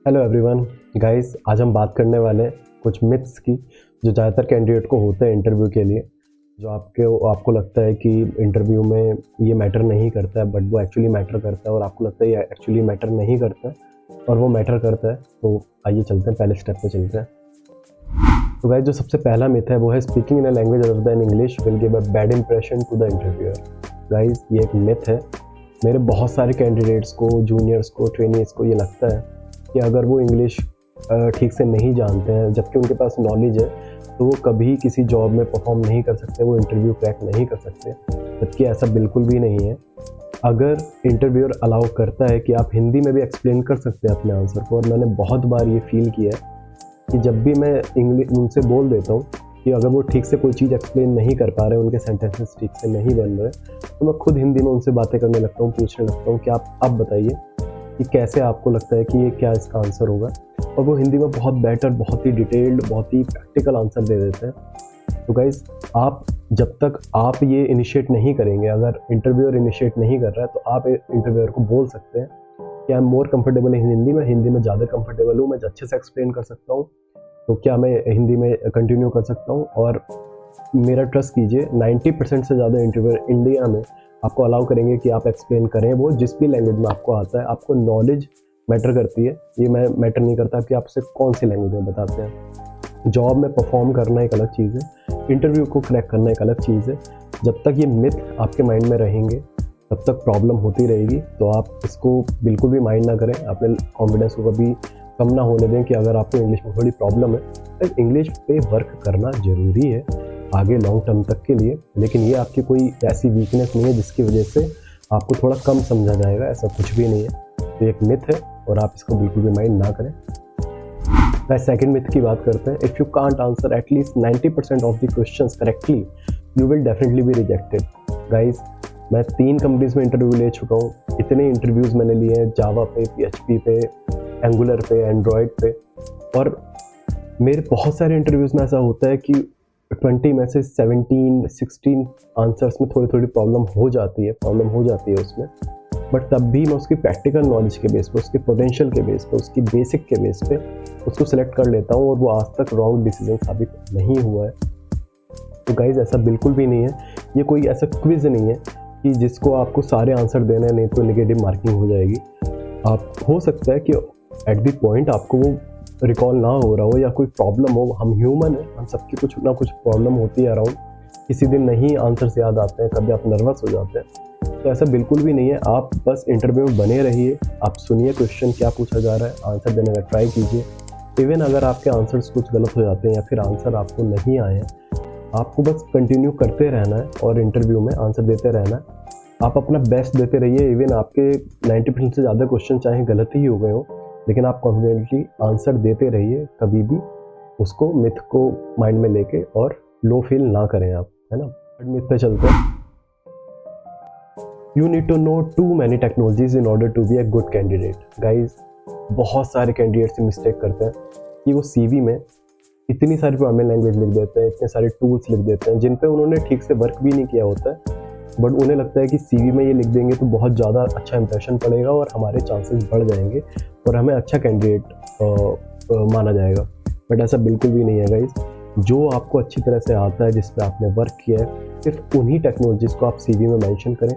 Hello everyone guys, आज हम बात करने वाले हैं कुछ मिथ्स की जो ज़्यादातर कैंडिडेट को होते हैं इंटरव्यू के लिए। जो आपको लगता है कि इंटरव्यू में ये मैटर नहीं करता है, बट वो एक्चुअली मैटर करता है, और आपको लगता है ये एक्चुअली मैटर नहीं करता है और वो मैटर करता है। तो आइए चलते हैं, पहले स्टेप पे चलते हैं। तो गाइस, जो सबसे पहला मिथ है वो है speaking in a language other than English will give a bad impression to the interviewer. Guys, ये एक मिथ है। मेरे बहुत सारे कैंडिडेट्स को, जूनियर्स को, ट्रेनीज़ को ये लगता है कि अगर वो इंग्लिश ठीक से नहीं जानते हैं, जबकि उनके पास नॉलेज है, तो वो कभी किसी जॉब में परफॉर्म नहीं कर सकते, वो इंटरव्यू क्रैक नहीं कर सकते। जबकि ऐसा बिल्कुल भी नहीं है। अगर इंटरव्यूअर अलाउ करता है कि आप हिंदी में भी एक्सप्लेन कर सकते हैं अपने आंसर को, और मैंने बहुत बार ये फील किया है कि जब भी मैं इंग्लिश उनसे बोल देता हूँ कि अगर वो ठीक से कोई चीज़ एक्सप्लेन नहीं कर पा रहे, उनके सेंटेंसेस ठीक से नहीं बन रहे, तो मैं खुद हिंदी में उनसे बातें करने लगता हूँ, पूछने लगता हूँ कि आप अब बताइए कि कैसे आपको लगता है कि ये क्या इसका आंसर होगा। और वो हिंदी में बहुत बेटर, बहुत ही डिटेल्ड, बहुत ही प्रैक्टिकल आंसर दे देते हैं। तो गाइज़, आप जब तक आप ये इनिशिएट नहीं करेंगे, अगर इंटरव्यूअर इनिशिएट नहीं कर रहा है, तो आप इंटरव्यूअर को बोल सकते हैं कि I am more comfortable in Hindi में, हिंदी में ज़्यादा कंफर्टेबल हूँ, मैं अच्छे से एक्सप्लेन कर सकता हूँ, तो क्या मैं हिंदी में कंटिन्यू कर सकता हूँ। और मेरा ट्रस्ट कीजिए, 90% से ज़्यादा इंटरव्यूअर इंडिया में आपको अलाउ करेंगे कि आप एक्सप्लेन करें, वो जिस भी लैंग्वेज में आपको आता है। आपको नॉलेज मैटर करती है, ये मैं मैटर नहीं करता कि आप उसे कौन सी लैंग्वेज में बताते हैं। जॉब में परफॉर्म करना एक अलग चीज़ है, इंटरव्यू को क्रैक करना एक अलग चीज़ है। जब तक ये मिथ आपके माइंड में रहेंगे तब तक प्रॉब्लम होती रहेगी। तो आप इसको बिल्कुल भी माइंड ना करें, अपने कॉन्फिडेंस को कभी कम ना होने दें कि अगर आपको इंग्लिश में थोड़ी प्रॉब्लम है, तो इंग्लिश पे वर्क करना ज़रूरी है आगे लॉन्ग टर्म तक के लिए। लेकिन ये आपकी कोई ऐसी वीकनेस नहीं है जिसकी वजह से आपको थोड़ा कम समझा जाएगा, ऐसा कुछ भी नहीं है। तो एक मिथ है और आप इसको बिल्कुल भी माइंड ना करें। मैं सेकंड मिथ की बात करते हैं। If you can't answer at least 90% of the questions correctly, you will definitely be rejected. Guys, मैं 3 कंपनीज में इंटरव्यू ले चुका हूँ। इतने इंटरव्यूज़ मैंने लिए हैं जावा पे, PHP पे, एंगुलर पे, एंड्रॉयड पे, और मेरे बहुत सारे इंटरव्यूज़ में ऐसा होता है कि 20 में से 17-16 आंसर्स में थोड़ी थोड़ी प्रॉब्लम हो जाती है उसमें। बट तब भी मैं उसकी प्रैक्टिकल नॉलेज के बेस पे, उसके पोटेंशियल के बेस पे, उसकी बेसिक के बेस पे उसको सिलेक्ट कर लेता हूँ, और वो आज तक रॉन्ग डिसीजन साबित नहीं हुआ है। तो गाइज, ऐसा बिल्कुल भी नहीं है। ये कोई ऐसा क्विज़ नहीं है कि जिसको आपको सारे आंसर देना है, नहीं तो नेगेटिव मार्किंग हो जाएगी। आप हो सकता है कि एट द पॉइंट आपको वो रिकॉल ना हो रहा हो या कोई प्रॉब्लम हो। हम ह्यूमन हैं, हम सबकी कुछ ना कुछ प्रॉब्लम होती है अराउंड। किसी दिन नहीं आंसर्स याद आते हैं, कभी आप नर्वस हो जाते हैं। तो ऐसा बिल्कुल भी नहीं है। आप बस इंटरव्यू में बने रहिए, आप सुनिए क्वेश्चन क्या पूछा जा रहा है, आंसर देने का ट्राई कीजिए। इवन अगर आपके आंसर्स कुछ गलत हो जाते हैं या फिर आंसर आपको नहीं आए हैं, आपको बस कंटिन्यू करते रहना है और इंटरव्यू में आंसर देते रहना है। आप अपना बेस्ट देते रहिए। इवन आपके 90% से ज़्यादा क्वेश्चन चाहे गलत ही हो गए हो, लेकिन आप कॉन्फिडेंटली आंसर देते रहिए। कभी भी उसको मिथ को माइंड में लेके और लो फील ना करें आप, है ना। थर्ड मिथ पे चलते हैं। You need to know too many technologies in order to be a good candidate. Guys, बहुत सारे कैंडिडेट से मिस्टेक करते हैं कि वो CV में इतनी सारी प्रोग्रामिंग लैंग्वेज लिख देते हैं, इतने सारे टूल्स लिख देते हैं जिन पे उन्होंने ठीक से वर्क भी नहीं किया होता है। बट उन्हें लगता है कि CV में ये लिख देंगे तो बहुत ज़्यादा अच्छा इंप्रेशन पड़ेगा और हमारे चांसेस बढ़ जाएंगे और हमें अच्छा कैंडिडेट माना जाएगा। बट ऐसा बिल्कुल भी नहीं है गाइज। जो आपको अच्छी तरह से आता है, जिस पे आपने वर्क किया है, सिर्फ उन्हीं टेक्नोलॉजीज़ को आप CV में मेंशन करें।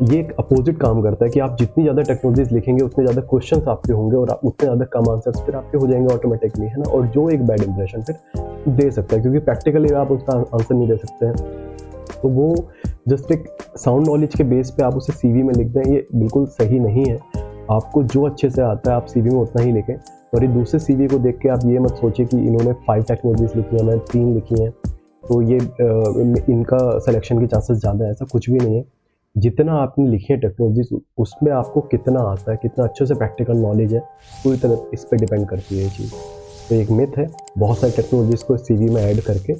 ये एक अपोजिट काम करता है कि आप जितनी ज़्यादा टेक्नोलॉजीज़ लिखेंगे उतने ज़्यादा क्वेश्चंस आपके होंगे और उतने ज़्यादा कम आंसर्स फिर आपके हो जाएंगे ऑटोमेटिकली, है ना। और जो एक बैड इंप्रेशन फिर दे सकता है, क्योंकि प्रैक्टिकली आप उसका आंसर नहीं दे सकते हैं। तो वो जस्ट एक साउंड नॉलेज के बेस पे आप उसे CV में लिख दें, ये बिल्कुल सही नहीं है। आपको जो अच्छे से आता है आप CV में उतना ही लिखें। और ये दूसरे CV को देख के आप ये मत सोचिए कि इन्होंने 5 टेक्नोलॉजीज़ लिखी हैं, मैं 3 लिखी हैं, तो ये इनका सिलेक्शन के चांसेस ज़्यादा है। ऐसा कुछ भी नहीं है। जितना आपने लिखी है टेक्नोलॉजीज, उसमें आपको कितना आता है, कितना अच्छे से प्रैक्टिकल नॉलेज है, पूरी तरह इस पर डिपेंड करती है ये चीज़। तो एक मिथ है बहुत सारी टेक्नोलॉजीज़ को CV में ऐड करके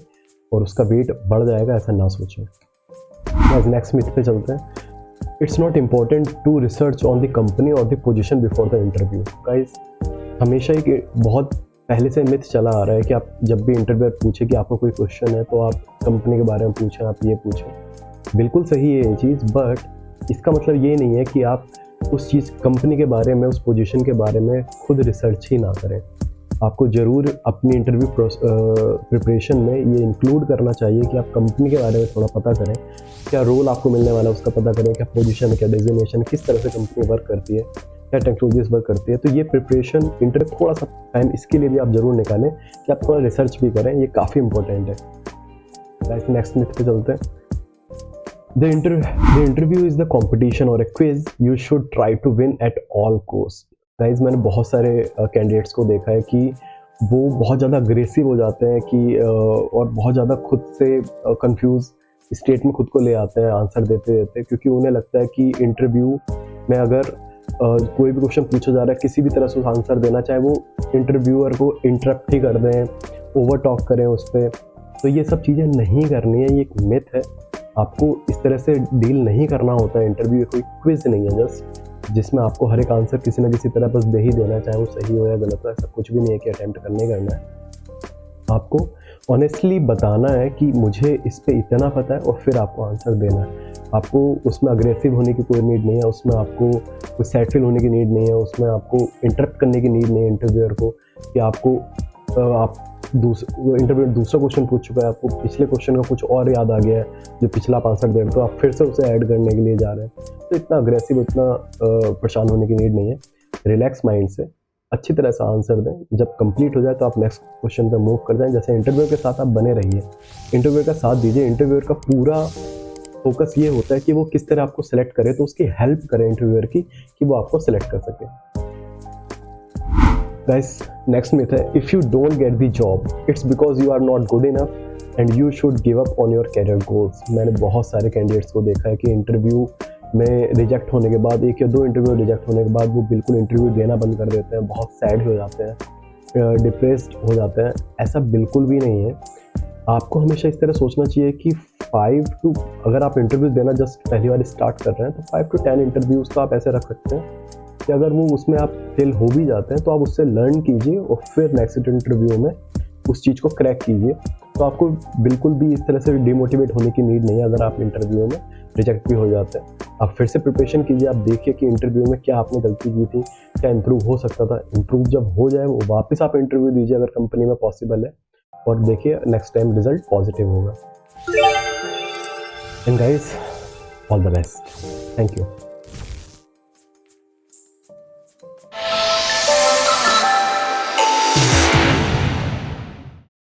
और उसका वेट बढ़ जाएगा, ऐसा ना सोचें। आज नेक्स्ट मिथ पे चलते हैं। It's not important to research on the company और the position before the interview. Guys, हमेशा एक बहुत पहले से मिथ चला आ रहा है कि आप जब भी इंटरव्यूअर पूछे कि आपको कोई क्वेश्चन है तो आप कंपनी के बारे में पूछें, आप ये पूछें। बिल्कुल सही है ये चीज़, बट इसका मतलब ये नहीं है कि आप उस चीज़ कंपनी के बारे में, उस पोजीशन के बारे में खुद रिसर्च ही ना करें। आपको ज़रूर अपनी इंटरव्यू प्रिपरेशन में ये इंक्लूड करना चाहिए कि आप कंपनी के बारे में थोड़ा पता करें, क्या रोल आपको मिलने वाला है उसका पता करें, क्या पोजीशन है, क्या डेजिग्नेशन, किस तरह से कंपनी वर्क करती है, क्या टेक्नोलॉजीज वर्क करती है। तो ये प्रिपरेशन इंटरव्यू थोड़ा सा टाइम इसके लिए भी आप ज़रूर निकालें कि आप थोड़ा रिसर्च भी करें, ये काफ़ी इंपॉर्टेंट है। गाइस नेक्स्ट मिथ पे चलते हैं। The interview is the competition or a quiz you should try to win at all cost। Guys मैंने बहुत सारे कैंडिडेट्स को देखा है कि वो बहुत ज़्यादा अग्रेसिव हो जाते हैं कि और बहुत ज़्यादा खुद से कंफ्यूज स्टेट में खुद को ले आते हैं आंसर देते देते, क्योंकि उन्हें लगता है कि इंटरव्यू में अगर कोई भी क्वेश्चन पूछा जा रहा है किसी भी तरह से आंसर देना, चाहे वो इंटरव्यूअर को इंटरप्ट ही कर दें, ओवर टॉक करें उस पर। तो ये सब चीज़ें नहीं करनी है, ये एक मिथ है। आपको इस तरह से डील नहीं करना होता है। इंटरव्यू कोई क्विज नहीं है जस्ट जिसमें आपको हर एक आंसर किसी न किसी तरह बस दे ही देना, चाहे वो सही हो या गलत हो। ऐसा कुछ भी नहीं है कि अटेम्प्ट करने करना है। आपको ऑनेस्टली बताना है कि मुझे इस पे इतना पता है और फिर आपको आंसर देना है। आपको उसमें अग्रेसिव होने की कोई नीड नहीं है, उसमें आपको कोई सैड फील होने की नीड नहीं है, उसमें आपको इंटरप्ट करने की नीड नहीं है इंटरव्यूअर को कि आपको आप इंटरव्यू दूसरा क्वेश्चन पूछ चुका है, आपको पिछले क्वेश्चन का कुछ और याद आ गया है जो पिछला आप आंसर दे रहे हो, तो आप फिर से उसे ऐड करने के लिए जा रहे हैं। तो इतना अग्रेसिव, इतना परेशान होने की नीड नहीं है। रिलैक्स माइंड से अच्छी तरह से आंसर दें। जब कंप्लीट हो जाए तो आप नेक्स्ट क्वेश्चन पे मूव कर जाएं। जैसे इंटरव्यू के साथ आप बने रहिए, इंटरव्यू का साथ दीजिए। इंटरव्यूअर का पूरा फोकस ये होता है कि वो किस तरह आपको सेलेक्ट करे, तो उसकी हेल्प करें इंटरव्यूअर की कि वो आपको सेलेक्ट कर सके। Guys, next myth है, if you don't get the job, it's because you are not good enough and you should give up on your career goals। मैंने बहुत सारे कैंडिडेट्स को देखा है कि इंटरव्यू में रिजेक्ट होने के बाद, 1 या 2 इंटरव्यू रिजेक्ट होने के बाद वो बिल्कुल इंटरव्यू देना बंद कर देते हैं, बहुत सैड हो जाते हैं, डिप्रेस्ड हो जाते हैं। ऐसा बिल्कुल भी नहीं है। आपको हमेशा इस तरह सोचना चाहिए कि अगर आप इंटरव्यूज देना जस्ट पहली बार स्टार्ट कर रहे हैं तो 5 to 10 इंटरव्यूज़ तो आप ऐसे रख सकते हैं कि अगर वो उसमें आप फेल हो भी जाते हैं तो आप उससे लर्न कीजिए और फिर नेक्स्ट इंटरव्यू में उस चीज़ को क्रैक कीजिए। तो आपको बिल्कुल भी इस तरह से डिमोटिवेट होने की नीड नहीं है अगर आप इंटरव्यू में रिजेक्ट भी हो जाते हैं। आप फिर से प्रिपरेशन कीजिए, आप देखिए कि इंटरव्यू में क्या आपने गलती की थी, क्या इंप्रूव हो सकता था। इंप्रूव जब हो जाए वो वापस आप इंटरव्यू दीजिए अगर कंपनी में पॉसिबल है, और देखिए नेक्स्ट टाइम रिजल्ट पॉजिटिव होगा। And guys, all the best. Thank you.